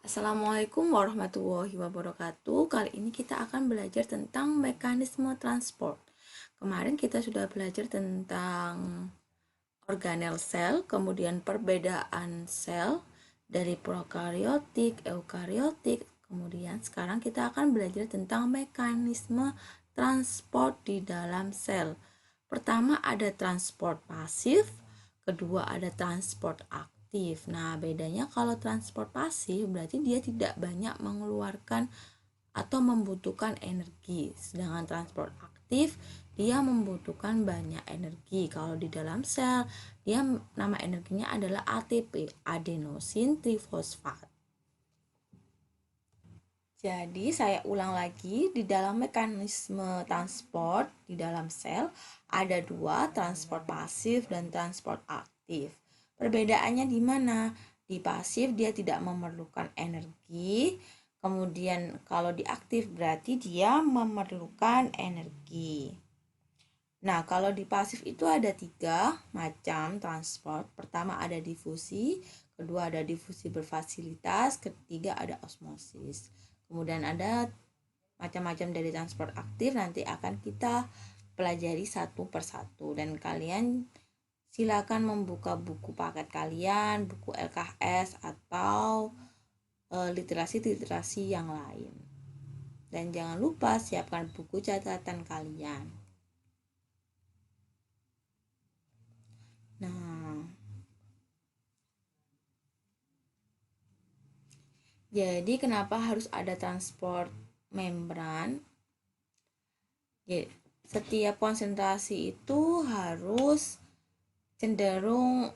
Assalamualaikum warahmatullahi wabarakatuh. Kali ini kita akan belajar tentang mekanisme transport. Kemarin kita sudah belajar tentang organel sel, kemudian perbedaan sel dari prokariotik, eukariotik. Kemudian sekarang kita akan belajar tentang mekanisme transport di dalam sel. Pertama ada transport pasif, kedua ada transport aktif. Nah, bedanya kalau transport pasif berarti dia tidak banyak mengeluarkan atau membutuhkan energi. Sedangkan transport aktif dia membutuhkan banyak energi. Kalau di dalam sel, dia nama energinya adalah ATP, adenosin trifosfat. Jadi saya ulang lagi, di dalam mekanisme transport di dalam sel ada dua, transport pasif dan transport aktif. Perbedaannya di mana? Di pasif dia tidak memerlukan energi, kemudian kalau di aktif berarti dia memerlukan energi. Nah, kalau di pasif itu ada tiga macam transport. Pertama ada difusi, kedua ada difusi berfasilitas, ketiga ada osmosis. Kemudian ada macam-macam dari transport aktif, nanti akan kita pelajari satu persatu. Dan kalian silakan membuka buku paket kalian, buku LKS atau literasi-literasi yang lain. Dan jangan lupa siapkan buku catatan kalian. Nah, jadi kenapa harus ada transport membran? Jadi, setiap konsentrasi itu harus cenderung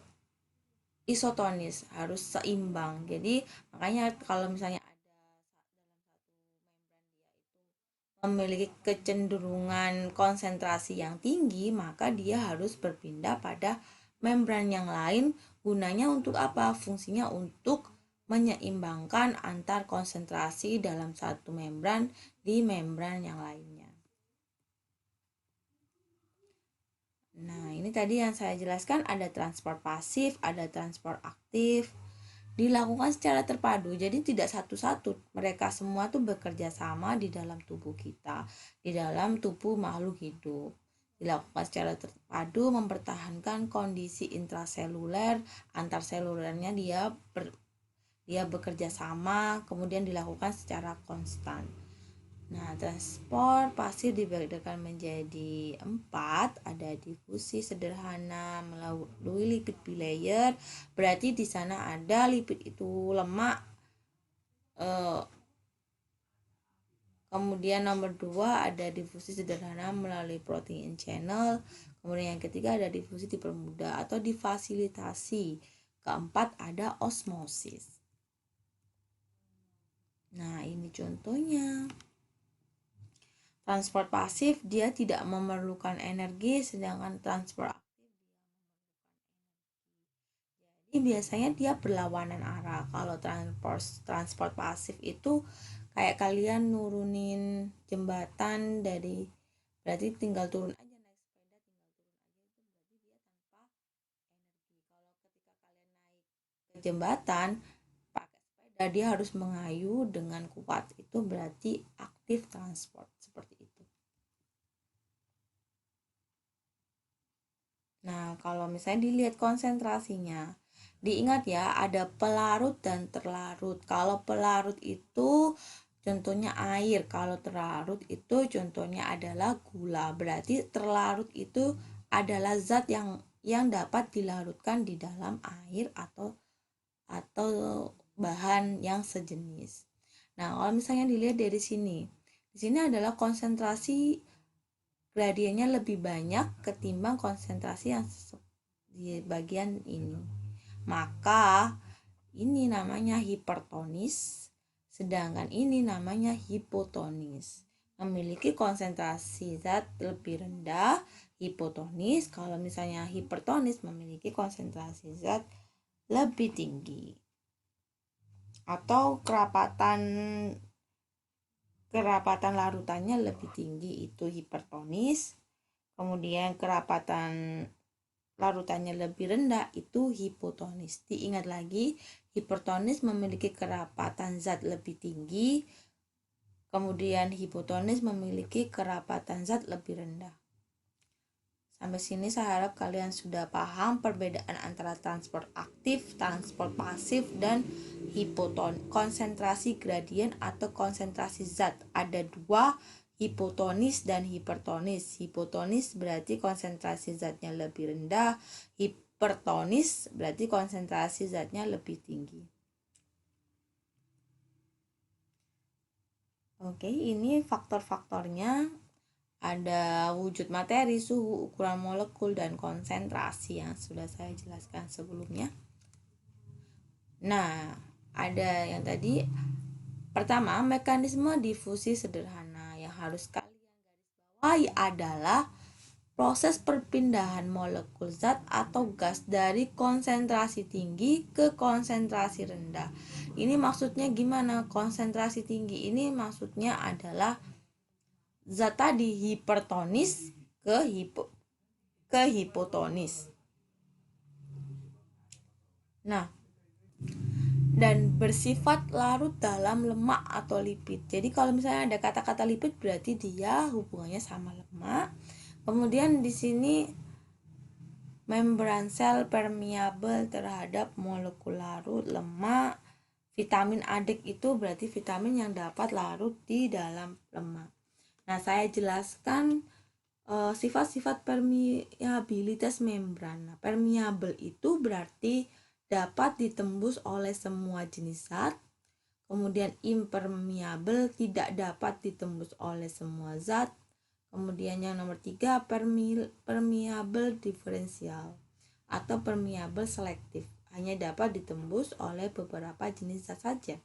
isotonis, harus seimbang. Jadi makanya kalau misalnya ada memiliki kecenderungan konsentrasi yang tinggi, maka dia harus berpindah pada membran yang lain. Gunanya untuk apa? Fungsinya untuk menyeimbangkan antar konsentrasi dalam satu membran di membran yang lainnya. Nah, ini tadi yang saya jelaskan, ada transport pasif, ada transport aktif. Dilakukan secara terpadu, jadi tidak satu-satu. Mereka semua tuh bekerja sama di dalam tubuh kita, di dalam tubuh makhluk hidup. Dilakukan secara terpadu mempertahankan kondisi intraseluler, antar selulernya dia bekerja sama, kemudian dilakukan secara konstan. Nah, transport pasti dibedakan menjadi 4. Ada difusi sederhana melalui lipid bilayer. Berarti di sana ada lipid itu lemak. Kemudian nomor 2 ada difusi sederhana melalui protein channel. Kemudian yang ketiga ada difusi dipermudah atau difasilitasi. Keempat ada osmosis. Nah, ini contohnya. Transport pasif dia tidak memerlukan energi, sedangkan transport aktif jadi biasanya dia berlawanan arah. Kalau transport pasif itu kayak kalian nurunin jembatan dari, berarti tinggal turun aja, naik sepeda tinggal turun aja, itu berarti dia tanpa energi. Kalau ketika kalian naik ke jembatan pakai sepeda, dia harus mengayu dengan kuat, itu berarti aktif transport, seperti itu. Nah, kalau misalnya dilihat konsentrasinya, diingat ya, ada pelarut dan terlarut. Kalau pelarut itu contohnya air, kalau terlarut itu contohnya adalah gula. Berarti terlarut itu adalah zat yang dapat dilarutkan di dalam air atau bahan yang sejenis. Nah, kalau misalnya dilihat dari sini, di sini adalah konsentrasi gradiennya lebih banyak ketimbang konsentrasi yang di bagian ini. Maka ini namanya hipertonis, sedangkan ini namanya hipotonis. Memiliki konsentrasi zat lebih rendah, hipotonis. Kalau misalnya hipertonis memiliki konsentrasi zat lebih tinggi. Atau kerapatan larutannya lebih tinggi, itu hipertonis. Kemudian kerapatan larutannya lebih rendah, itu hipotonis. Diingat lagi, Hipertonis memiliki kerapatan zat lebih tinggi, kemudian hipotonis memiliki kerapatan zat lebih rendah. Sampai sini saya harap kalian sudah paham perbedaan antara transport aktif, transport pasif, dan konsentrasi gradien atau konsentrasi zat. Ada dua, hipotonis dan hipertonis. Hipotonis berarti konsentrasi zatnya lebih rendah, hipertonis berarti konsentrasi zatnya lebih tinggi. Oke, ini faktor-faktornya. Ada wujud materi, suhu, ukuran molekul, dan konsentrasi yang sudah saya jelaskan sebelumnya. Nah, ada yang tadi. Pertama, mekanisme difusi sederhana. Yang harus kalian garis bawahi adalah proses perpindahan molekul zat atau gas dari konsentrasi tinggi ke konsentrasi rendah. Ini maksudnya gimana? Konsentrasi tinggi ini maksudnya adalah zat tadi hipertonis ke hipotonis. Nah, dan bersifat larut dalam lemak atau lipid. Jadi kalau misalnya ada kata-kata lipid berarti dia hubungannya sama lemak. Kemudian di sini membran sel permeabel terhadap molekul larut lemak. Vitamin adek itu berarti vitamin yang dapat larut di dalam lemak. Nah, saya jelaskan sifat-sifat permeabilitas membran. Nah, permeabel itu berarti dapat ditembus oleh semua jenis zat. Kemudian impermeable tidak dapat ditembus oleh semua zat. Kemudian yang nomor 3, permeable diferensial atau permeable selektif, hanya dapat ditembus oleh beberapa jenis zat saja.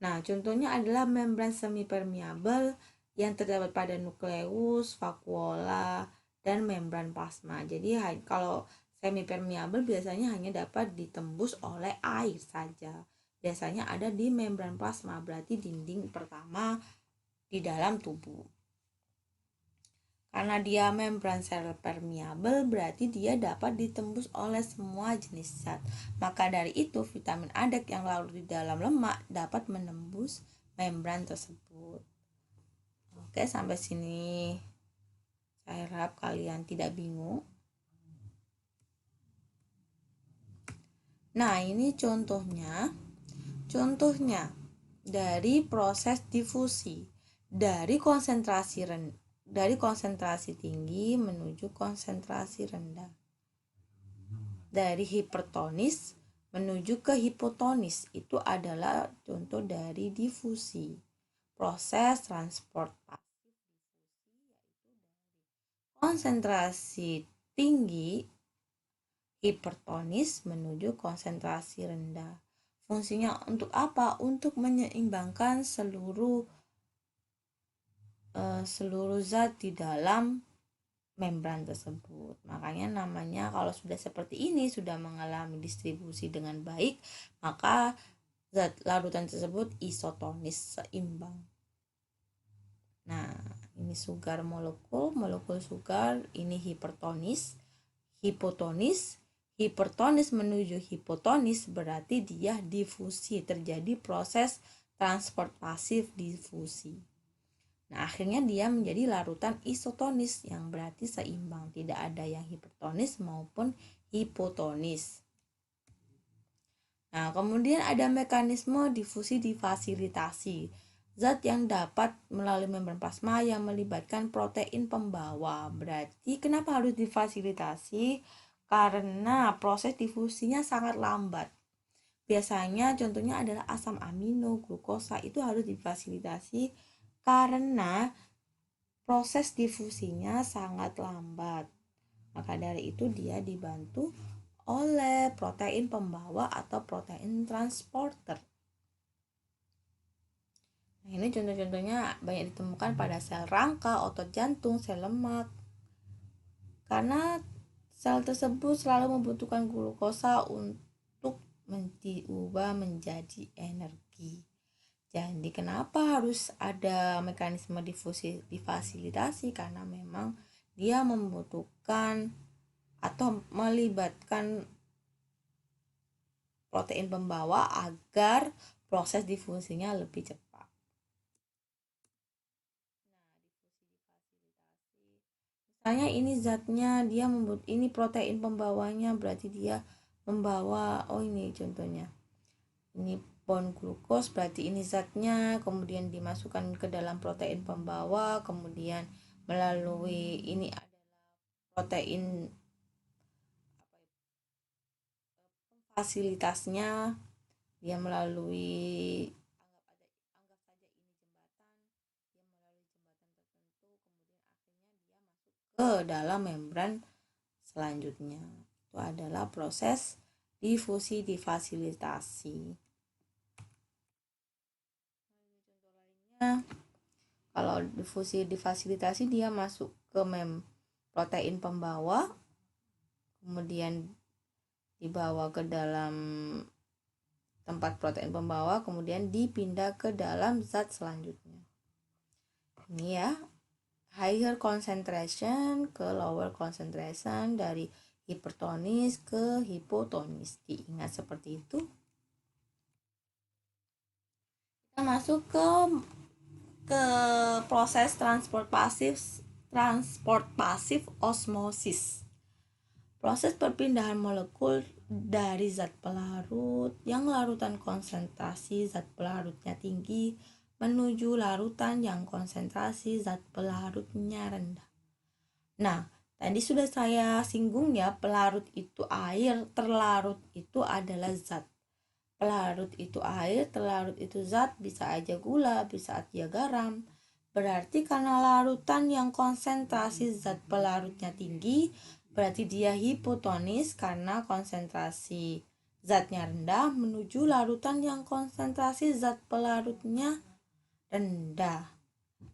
Nah, contohnya adalah membran semipermeable yang terdapat pada nukleus, vakuola, dan membran plasma. Jadi kalau semipermeable biasanya hanya dapat ditembus oleh air saja. Biasanya ada di membran plasma, berarti dinding pertama di dalam tubuh. Karena dia membran sel permeable, berarti dia dapat ditembus oleh semua jenis zat. Maka dari itu, vitamin adek yang larut di dalam lemak dapat menembus membran tersebut. Oke, sampai sini saya harap kalian tidak bingung. Nah, ini contohnya dari proses difusi dari konsentrasi tinggi menuju konsentrasi rendah, dari hipertonis menuju ke hipotonis. Itu adalah contoh dari difusi. Proses transport pasif difusi yaitu dari konsentrasi tinggi hipertonis menuju konsentrasi rendah. Fungsinya untuk apa? Untuk menyeimbangkan seluruh zat di dalam membran tersebut. Makanya namanya kalau sudah seperti ini, sudah mengalami distribusi dengan baik, maka zat larutan tersebut isotonis, seimbang. Nah, ini sugar molekul sugar, ini hipertonis, hipotonis, hipertonis menuju hipotonis berarti dia difusi, terjadi proses transport pasif difusi. Nah, akhirnya dia menjadi larutan isotonis yang berarti seimbang, tidak ada yang hipertonis maupun hipotonis. Nah, kemudian ada mekanisme difusi difasilitasi. Zat yang dapat melalui membran plasma yang melibatkan protein pembawa. Berarti kenapa harus difasilitasi? Karena proses difusinya sangat lambat. Biasanya contohnya adalah asam amino, glukosa itu harus difasilitasi karena proses difusinya sangat lambat. Maka dari itu dia dibantu oleh protein pembawa atau protein transporter. Nah, ini contoh-contohnya banyak ditemukan pada sel rangka, otot jantung, sel lemak. Karena sel tersebut selalu membutuhkan glukosa untuk diubah menjadi energi. Jadi kenapa harus ada mekanisme difusi difasilitasi? Karena memang dia membutuhkan atau melibatkan protein pembawa agar proses difusinya lebih cepat. Misalnya ini zatnya dia membuat ini protein pembawanya, berarti dia membawa, oh ini contohnya, ini bond glukos, berarti ini zatnya, kemudian dimasukkan ke dalam protein pembawa, kemudian melalui ini adalah protein fasilitasnya, dia melalui anggap saja ini jembatan, dia melalui jembatan tertentu, kemudian akhirnya dia masuk ke dalam membran selanjutnya. Itu adalah proses difusi difasilitasi. Contoh lainnya, kalau difusi difasilitasi dia masuk ke protein pembawa, kemudian dibawa ke dalam tempat protein pembawa, kemudian dipindah ke dalam zat selanjutnya. Ini ya, higher concentration ke lower concentration, dari hipertonis ke hipotonis. Diingat seperti itu. Kita masuk ke proses transport pasif osmosis. Proses perpindahan molekul dari zat pelarut yang larutan konsentrasi zat pelarutnya tinggi menuju larutan yang konsentrasi zat pelarutnya rendah. Nah, tadi sudah saya singgung ya, pelarut itu air, terlarut itu adalah zat. Pelarut itu air, terlarut itu zat, bisa aja gula, bisa aja garam. Berarti karena larutan yang konsentrasi zat pelarutnya tinggi, berarti dia hipotonis karena konsentrasi zatnya rendah menuju larutan yang konsentrasi zat pelarutnya rendah.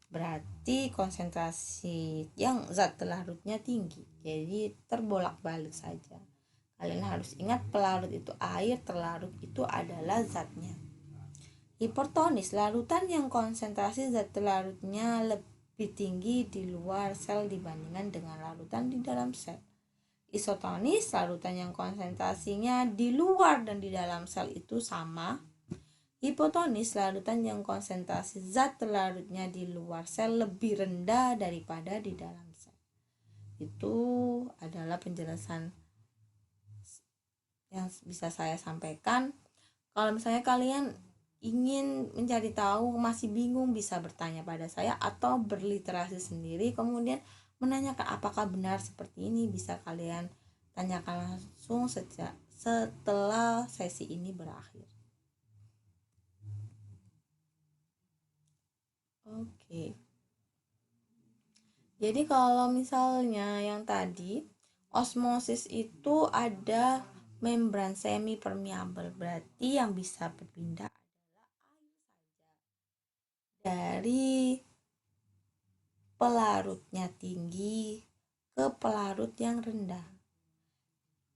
Berarti konsentrasi yang zat pelarutnya tinggi. Jadi terbolak-balik saja. Kalian harus ingat pelarut itu air, terlarut itu adalah zatnya. Hipertonis, larutan yang konsentrasi zat pelarutnya lebih tinggi di luar sel dibandingkan dengan larutan di dalam sel. Isotonis, larutan yang konsentrasinya di luar dan di dalam sel itu sama. Hipotonis, larutan yang konsentrasi zat pelarutnya di luar sel lebih rendah daripada di dalam sel. Itu adalah penjelasan yang bisa saya sampaikan. Kalau misalnya kalian ingin mencari tahu, masih bingung, bisa bertanya pada saya atau berliterasi sendiri, kemudian menanyakan apakah benar seperti ini. Bisa kalian tanyakan langsung setelah sesi ini berakhir. Oke. Jadi kalau misalnya yang tadi osmosis itu ada membran semi permeabel, berarti yang bisa berpindah adalah air saja dari pelarutnya tinggi ke pelarut yang rendah.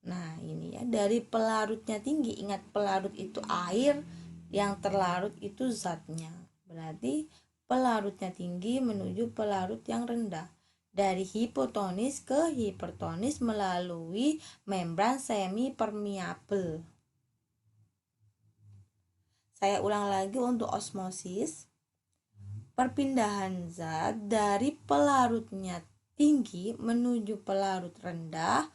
Nah ini ya, dari pelarutnya tinggi, ingat pelarut itu air, yang terlarut itu zatnya, berarti pelarutnya tinggi menuju pelarut yang rendah. Dari hipotonis ke hipertonis melalui membran semi permeabel. Saya ulang lagi untuk osmosis. Perpindahan zat dari pelarutnya tinggi menuju pelarut rendah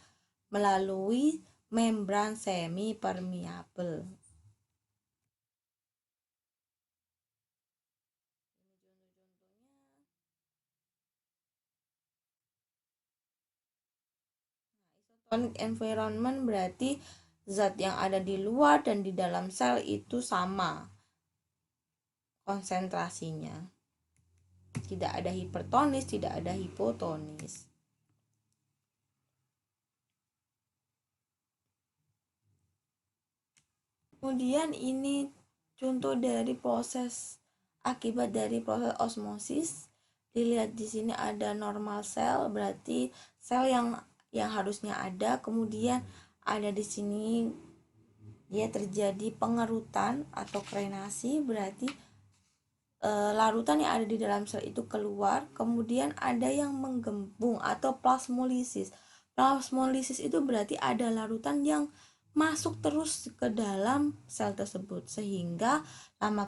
melalui membran semi permeabel. Isotonic environment berarti zat yang ada di luar dan di dalam sel itu sama konsentrasinya. Tidak ada hipertonis, tidak ada hipotonis. Kemudian ini contoh dari proses akibat dari proses osmosis. Dilihat di sini ada normal sel, berarti sel yang harusnya ada, kemudian ada di sini dia terjadi pengerutan atau krenasi, berarti larutan yang ada di dalam sel itu keluar, kemudian ada yang menggembung atau plasmolisis. Plasmolisis itu berarti ada larutan yang masuk terus ke dalam sel tersebut, sehingga lama